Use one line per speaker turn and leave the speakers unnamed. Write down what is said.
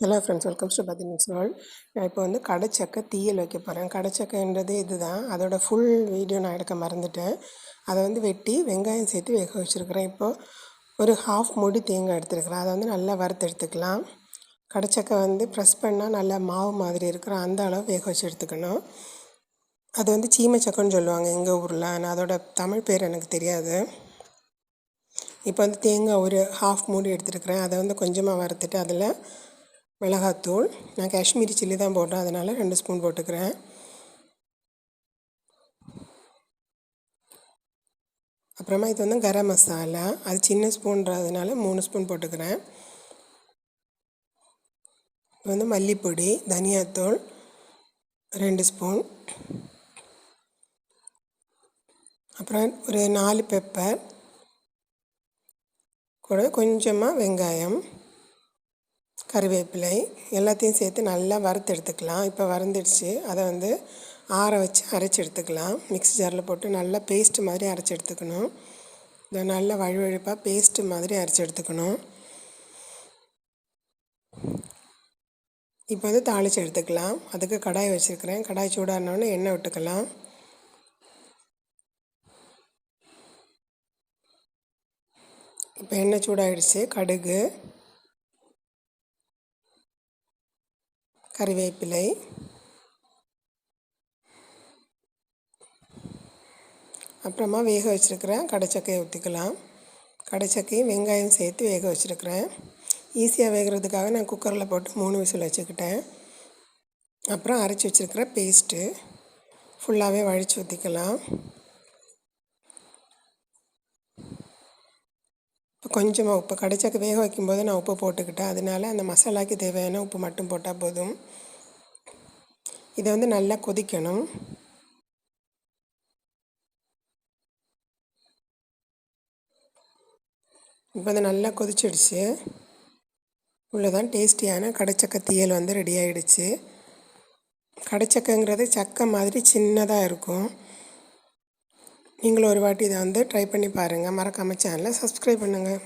Hello friends, welcome to பத்தி news world. நான் இப்போ வந்து கடைச்சக்கை தீயல் வைக்க போகிறேன். கடைச்சக்கைன்றது இதுதான். அதோட ஃபுல் வீடியோ நான் எடுக்க மறந்துட்டேன். அதை வந்து வெட்டி வெங்காயம் சேர்த்து வேக வச்சுருக்கிறேன். இப்போது ஒரு ஹாஃப் மூடி தேங்காய் எடுத்துருக்கிறேன். அதை வந்து நல்லா வறுத்து எடுத்துக்கலாம். கடைச்சக்கை வந்து ப்ரெஸ் பண்ணால் நல்லா மாவு மாதிரி இருக்கிற அந்த அளவு வேக வச்சு எடுத்துக்கணும். அது வந்து சீமைச்சக்கைன்னு சொல்லுவாங்க எங்கள் ஊரில். ஆனால் அதோட தமிழ் பேர் எனக்கு தெரியாது. இப்போ வந்து தேங்காய் ஒரு ஹாஃப் மூடி எடுத்துருக்கிறேன். அதை வந்து கொஞ்சமாக வறுத்துட்டு அதில் மிளகாத்தூள், நான் காஷ்மீரி சில்லி தான் போட்டேன், அதனால் 2 ஸ்பூன் போட்டுக்கிறேன். அப்புறமா இது வந்து கரம் மசாலா, அது சின்ன ஸ்பூன்றதுனால 3 ஸ்பூன் போட்டுக்கிறேன். இது வந்து மல்லிப்பொடி, தனியாத்தூள் 2 ஸ்பூன், அப்புறம் ஒரு 4 பெப்பர், கூட கொஞ்சமாக வெங்காயம், கருவேப்பிலை எல்லாத்தையும் சேர்த்து நல்லா வறுத்து எடுத்துக்கலாம். இப்போ வறுந்துடுச்சு. அதை வந்து ஆற வச்சு அரைச்சி எடுத்துக்கலாம். மிக்ஸி ஜாரில் போட்டு நல்லா பேஸ்ட்டு மாதிரி அரைச்சி எடுத்துக்கணும். இதை நல்லா வழுவழுப்பாக பேஸ்ட்டு மாதிரி அரைச்சி எடுத்துக்கணும். இப்போ வந்து தாளித்து எடுத்துக்கலாம். அதுக்கு கடாய் வச்சுருக்கிறேன். கடாய் சூடானோடனே எண்ணெய் விட்டுக்கலாம். இப்போ எண்ணெய் சூடாகிடுச்சு. கடுகு, கறிவேப்பிலை, அப்புறமா வேக வச்சுருக்கிறேன் கடைச்சக்கையை ஊற்றிக்கலாம். கடைச்சக்கையும் வெங்காயம் சேர்த்து வேக வச்சுருக்கிறேன். ஈஸியாக வேகிறதுக்காக நான் குக்கரில் போட்டு 3 விசில் வச்சுக்கிட்டேன். அப்புறம் அரைச்சி வச்சுருக்கிற பேஸ்ட்டு ஃபுல்லாகவே வழித்து ஊற்றிக்கலாம். இப்போ கொஞ்சமாக உப்பு, கடைச்சக்கை வேக வைக்கும்போது நான் உப்பு போட்டுக்கிட்டேன். அதனால அந்த மசாலாவுக்கு தேவையான உப்பு மட்டும் போட்டால் போதும். இதை வந்து நல்லா கொதிக்கணும். இப்போ வந்து நல்லா கொதிச்சிடுச்சு. இவ்வளோதான் டேஸ்டியான கடைச்சக்கை தீயல் வந்து ரெடி ஆகிடுச்சு. கடைச்சக்கைங்கிறது சக்கை மாதிரி சின்னதாக இருக்கும். நீங்களும் ஒரு வாட்டி இதை வந்து ட்ரை பண்ணி பாருங்கள். மறக்காமல் சேனலை சப்ஸ்கிரைப் பண்ணுங்கள்.